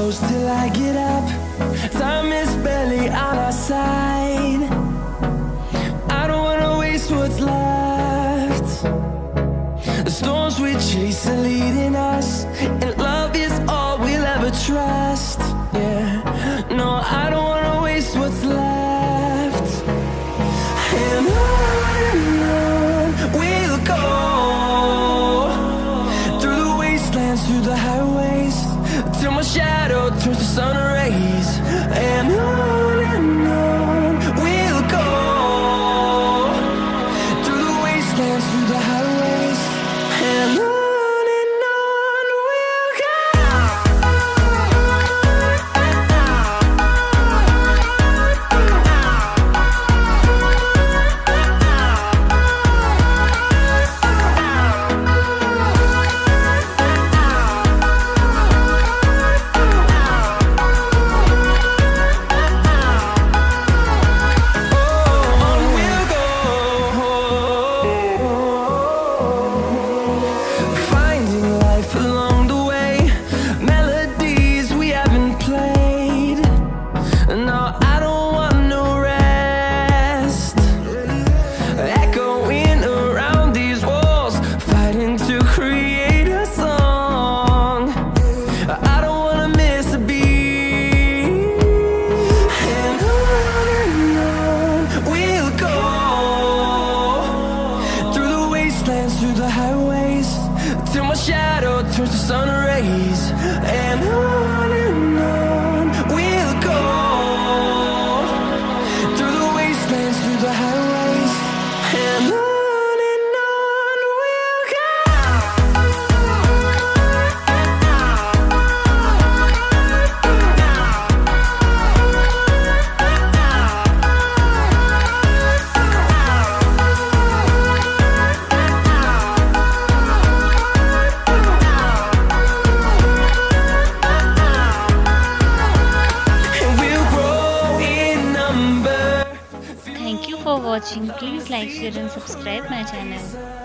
close till I get up. Time is barely on our side. I don't wanna waste what's left. The storms we chase are leading us, and love is all we'll ever trust. Yeah, no, I don't wanna waste what's left. And on we'll go, through the wastelands, through the highways, till my shadow turns to sun rays. And on we'll go, through the wastelands, through the highways, and on we'll go. Through the highways, till my shadow turns to sun rays. And on we'll go, through the wastelands, through the highways, and on we'll go. Thank you for watching. Please like, share and subscribe my channel.